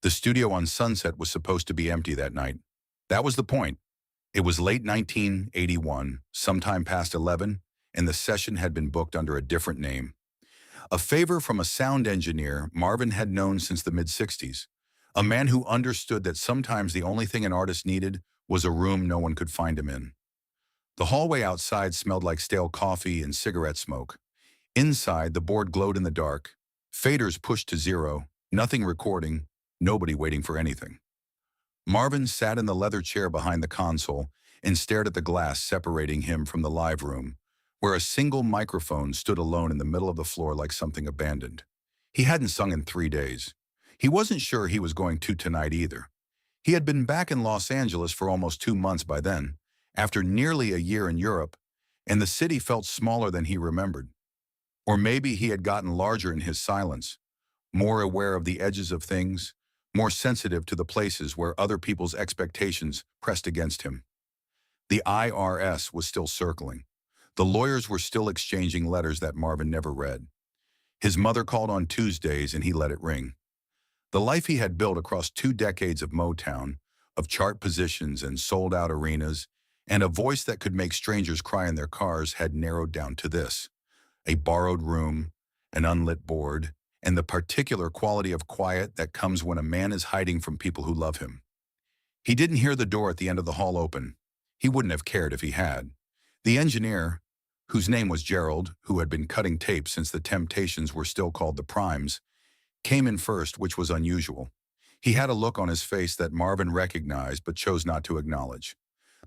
The studio on Sunset was supposed to be empty that night. That was the point. It was late 1981, sometime past 11, and the session had been booked under a different name. A favor from a sound engineer Marvin had known since the mid-60s. A man who understood that sometimes the only thing an artist needed was a room no one could find him in. The hallway outside smelled like stale coffee and cigarette smoke. Inside, the board glowed in the dark. Faders pushed to zero, nothing recording, nobody waiting for anything. Marvin sat in the leather chair behind the console and stared at the glass separating him from the live room, where a single microphone stood alone in the middle of the floor like something abandoned. He hadn't sung in 3 days. He wasn't sure he was going to tonight either. He had been back in Los Angeles for almost 2 months by then, after nearly a year in Europe, and the city felt smaller than he remembered. Or maybe he had gotten larger in his silence, more aware of the edges of things, more sensitive to the places where other people's expectations pressed against him. The IRS was still circling. The lawyers were still exchanging letters that Marvin never read. His mother called on Tuesdays and he let it ring. The life he had built across 2 decades of Motown, of chart positions and sold-out arenas, and a voice that could make strangers cry in their cars had narrowed down to this: a borrowed room, an unlit board, and the particular quality of quiet that comes when a man is hiding from people who love him. He didn't hear the door at the end of the hall open. He wouldn't have cared if he had. The engineer, whose name was Gerald, who had been cutting tape since the Temptations were still called the Primes, came in first, which was unusual. He had a look on his face that Marvin recognized but chose not to acknowledge.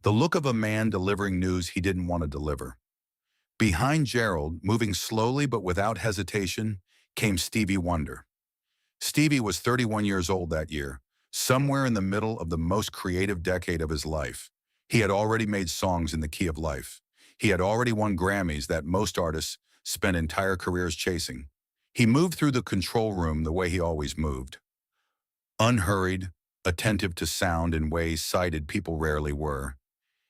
The look of a man delivering news he didn't want to deliver. Behind Gerald, moving slowly but without hesitation, came Stevie Wonder. Stevie was 31 years old that year, somewhere in the middle of the most creative decade of his life. He had already made songs in the key of life. He had already won Grammys that most artists spend entire careers chasing. He moved through the control room the way he always moved. Unhurried, attentive to sound in ways sighted people rarely were.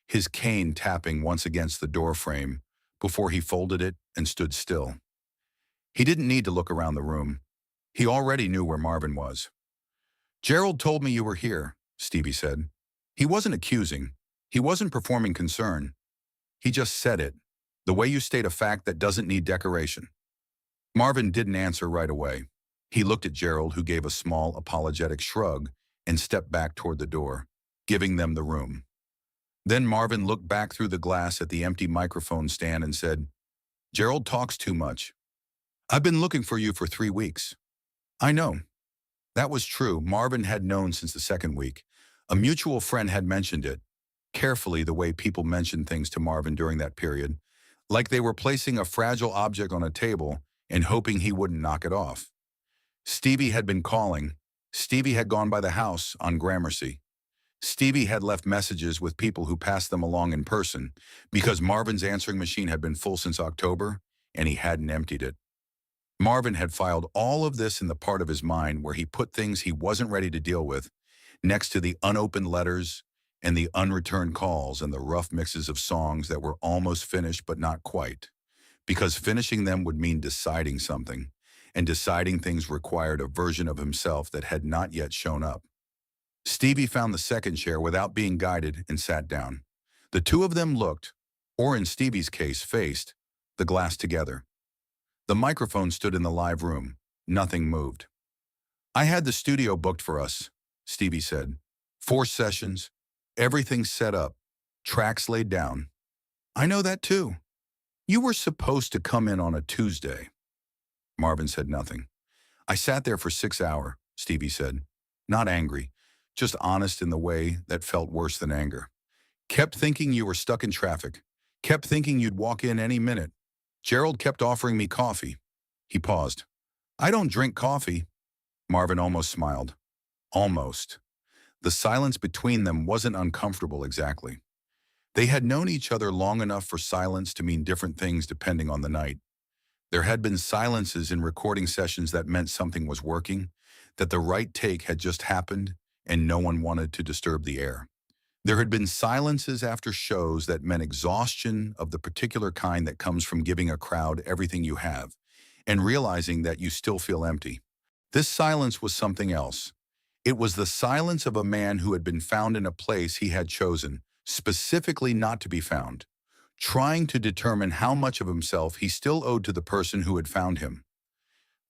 His cane tapping once against the door frame before he folded it and stood still. He didn't need to look around the room. He already knew where Marvin was. "Gerald told me you were here," Stevie said. He wasn't accusing. He wasn't performing concern. He just said it, the way you state a fact that doesn't need decoration. Marvin didn't answer right away. He looked at Gerald, who gave a small, apologetic shrug and stepped back toward the door, giving them the room. Then Marvin looked back through the glass at the empty microphone stand and said, "Gerald talks too much. I've been looking for you for 3 weeks." "I know." That was true. Marvin had known since the second week. A mutual friend had mentioned it, carefully the way people mentioned things to Marvin during that period, like they were placing a fragile object on a table and hoping he wouldn't knock it off. Stevie had been calling. Stevie had gone by the house on Gramercy. Stevie had left messages with people who passed them along in person because Marvin's answering machine had been full since October and he hadn't emptied it. Marvin had filed all of this in the part of his mind where he put things he wasn't ready to deal with, next to the unopened letters and the unreturned calls and the rough mixes of songs that were almost finished but not quite, because finishing them would mean deciding something, and deciding things required a version of himself that had not yet shown up. Stevie found the second chair without being guided and sat down. The two of them looked, or in Stevie's case, faced, the glass together. The microphone stood in the live room. Nothing moved. "I had the studio booked for us," Stevie said. 4 sessions, everything set up, tracks laid down." "I know that too. You were supposed to come in on a Tuesday." Marvin said nothing. "I sat there for 6 hours, Stevie said. Not angry, just honest in the way that felt worse than anger. Kept thinking you were stuck in traffic. Kept thinking you'd walk in any minute. Gerald kept offering me coffee." He paused. "I don't drink coffee." Marvin almost smiled. Almost. The silence between them wasn't uncomfortable exactly. They had known each other long enough for silence to mean different things depending on the night. There had been silences in recording sessions that meant something was working, that the right take had just happened, and no one wanted to disturb the air. There had been silences after shows that meant exhaustion of the particular kind that comes from giving a crowd everything you have, and realizing that you still feel empty. This silence was something else. It was the silence of a man who had been found in a place he had chosen, specifically not to be found, trying to determine how much of himself he still owed to the person who had found him.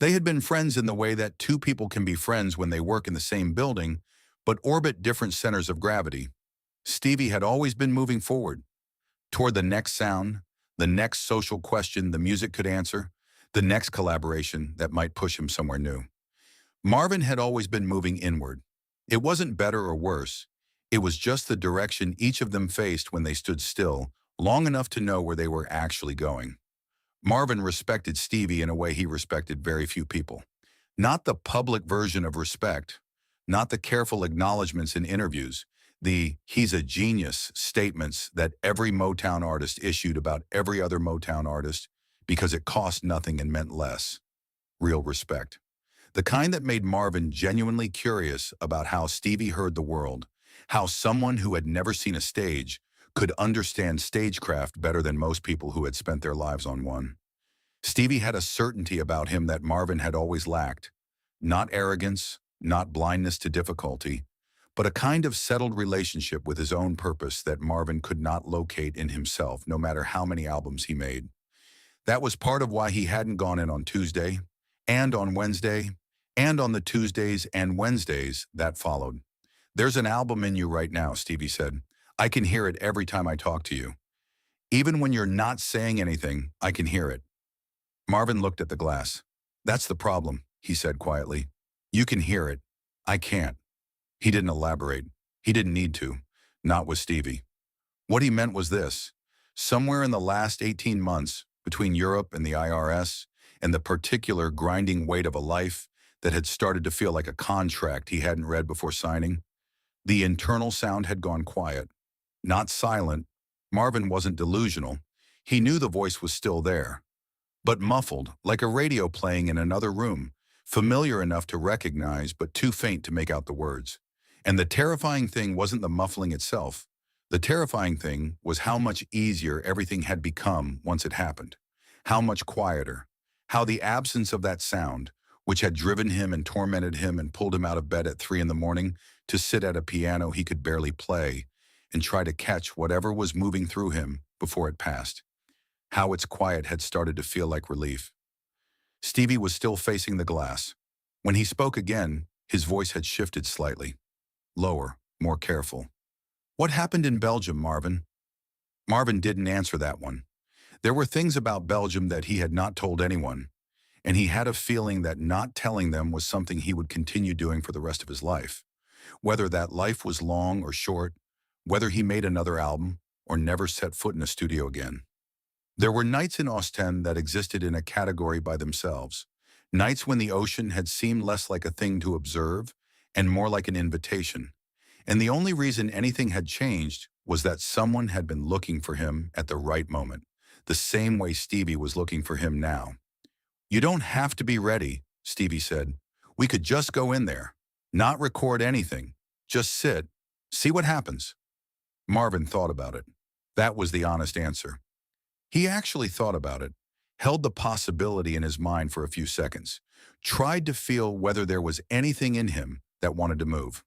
They had been friends in the way that two people can be friends when they work in the same building, but orbit different centers of gravity. Stevie had always been moving forward, toward the next sound, the next social question the music could answer, the next collaboration that might push him somewhere new. Marvin had always been moving inward. It wasn't better or worse. It was just the direction each of them faced when they stood still, long enough to know where they were actually going. Marvin respected Stevie in a way he respected very few people. Not the public version of respect, not the careful acknowledgments in interviews, the "he's a genius" statements that every Motown artist issued about every other Motown artist because it cost nothing and meant less. Real respect. The kind that made Marvin genuinely curious about how Stevie heard the world, how someone who had never seen a stage could understand stagecraft better than most people who had spent their lives on one. Stevie had a certainty about him that Marvin had always lacked. Not arrogance, not blindness to difficulty, but a kind of settled relationship with his own purpose that Marvin could not locate in himself, no matter how many albums he made. That was part of why he hadn't gone in on Tuesday, and on Wednesday, and on the Tuesdays and Wednesdays that followed. "There's an album in you right now," Stevie said. "I can hear it every time I talk to you. Even when you're not saying anything, I can hear it." Marvin looked at the glass. "That's the problem," he said quietly. "You can hear it. I can't." He didn't elaborate. He didn't need to. Not with Stevie. What he meant was this. Somewhere in the last 18 months, between Europe and the IRS, and the particular grinding weight of a life that had started to feel like a contract he hadn't read before signing, the internal sound had gone quiet. Not silent. Marvin wasn't delusional. He knew the voice was still there, but muffled, like a radio playing in another room, familiar enough to recognize but too faint to make out the words. And the terrifying thing wasn't the muffling itself. The terrifying thing was how much easier everything had become once it happened. How much quieter. How the absence of that sound, which had driven him and tormented him and pulled him out of bed at 3 in the morning to sit at a piano he could barely play and try to catch whatever was moving through him before it passed. How its quiet had started to feel like relief. Stevie was still facing the glass. When he spoke again, his voice had shifted slightly. Lower, more careful. "What happened in Belgium, Marvin?" Marvin didn't answer that one. There were things about Belgium that he had not told anyone, and he had a feeling that not telling them was something he would continue doing for the rest of his life. Whether that life was long or short, whether he made another album or never set foot in a studio again. There were nights in Ostend that existed in a category by themselves. Nights when the ocean had seemed less like a thing to observe and more like an invitation. And the only reason anything had changed was that someone had been looking for him at the right moment, the same way Stevie was looking for him now. "You don't have to be ready," Stevie said. "We could just go in there, not record anything, just sit, see what happens." Marvin thought about it. That was the honest answer. He actually thought about it, held the possibility in his mind for a few seconds, tried to feel whether there was anything in him that wanted to move.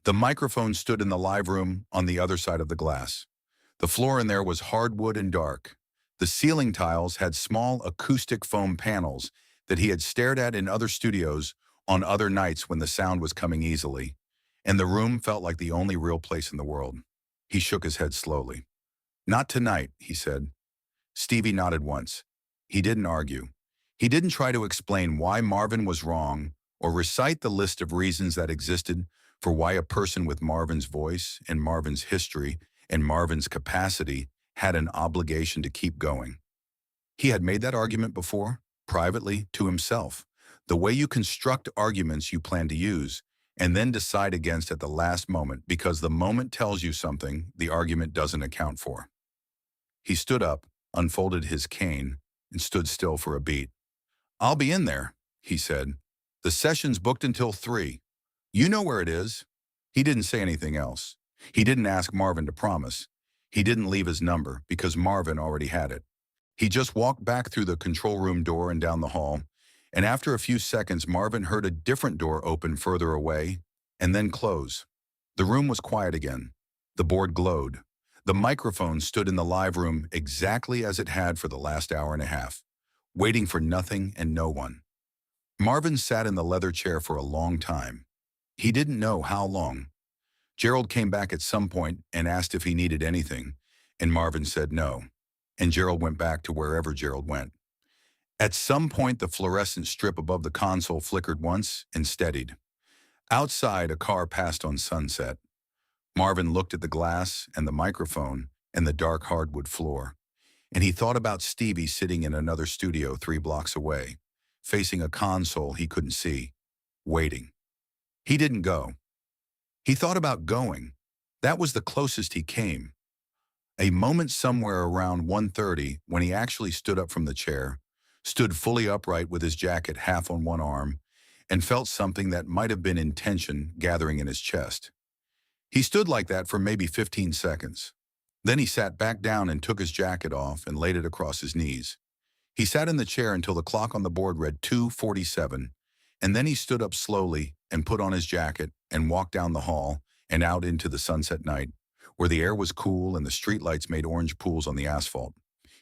The microphone stood in the live room on the other side of the glass. The floor in there was hardwood and dark. The ceiling tiles had small acoustic foam panels that he had stared at in other studios on other nights when the sound was coming easily, and the room felt like the only real place in the world. He shook his head slowly. "Not tonight," he said. Stevie nodded once. He didn't argue. He didn't try to explain why Marvin was wrong or recite the list of reasons that existed for why a person with Marvin's voice and Marvin's history and Marvin's capacity had an obligation to keep going. He had made that argument before, privately, to himself. The way you construct arguments you plan to use, and then decide against at the last moment because the moment tells you something the argument doesn't account for. He stood up, unfolded his cane, and stood still for a beat. "I'll be in there," he said. "The session's booked until 3. You know where it is." He didn't say anything else. He didn't ask Marvin to promise. He didn't leave his number because Marvin already had it. He just walked back through the control room door and down the hall, and after a few seconds Marvin heard a different door open further away, and then close. The room was quiet again. The board glowed. The microphone stood in the live room exactly as it had for the last hour and a half, waiting for nothing and no one. Marvin sat in the leather chair for a long time. He didn't know how long. Gerald came back at some point and asked if he needed anything, and Marvin said no, and Gerald went back to wherever Gerald went. At some point, the fluorescent strip above the console flickered once and steadied. Outside, a car passed on Sunset. Marvin looked at the glass and the microphone and the dark hardwood floor, and he thought about Stevie sitting in another studio 3 blocks away, facing a console he couldn't see, waiting. He didn't go. He thought about going. That was the closest he came. A moment somewhere around 1:30 when he actually stood up from the chair, stood fully upright with his jacket half on one arm, and felt something that might have been in tension gathering in his chest. He stood like that for maybe 15 seconds. Then he sat back down and took his jacket off and laid it across his knees. He sat in the chair until the clock on the board read 2:47, and then he stood up slowly and put on his jacket and walked down the hall and out into the sunset night, where the air was cool and the streetlights made orange pools on the asphalt.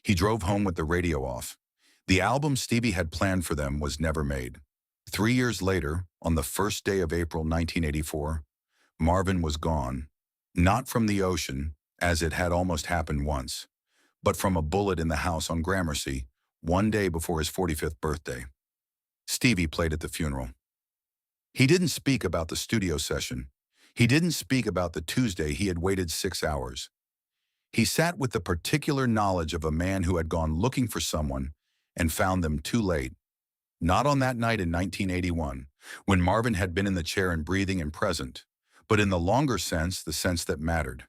He drove home with the radio off. The album Stevie had planned for them was never made. 3 years later, on the first day of April 1984, Marvin was gone, not from the ocean, as it had almost happened once, but from a bullet in the house on Gramercy, one day before his 45th birthday. Stevie played at the funeral. He didn't speak about the studio session. He didn't speak about the Tuesday he had waited 6 hours. He sat with the particular knowledge of a man who had gone looking for someone and found them too late. Not on that night in 1981, when Marvin had been in the chair and breathing and present, but in the longer sense, the sense that mattered.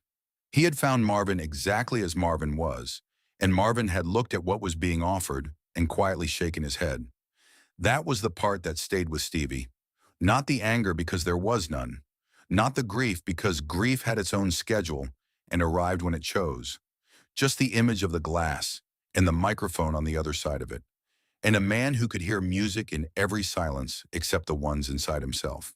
He had found Marvin exactly as Marvin was, and Marvin had looked at what was being offered and quietly shaken his head. That was the part that stayed with Stevie. Not the anger because there was none. Not the grief because grief had its own schedule and arrived when it chose. Just the image of the glass and the microphone on the other side of it. And a man who could hear music in every silence except the ones inside himself.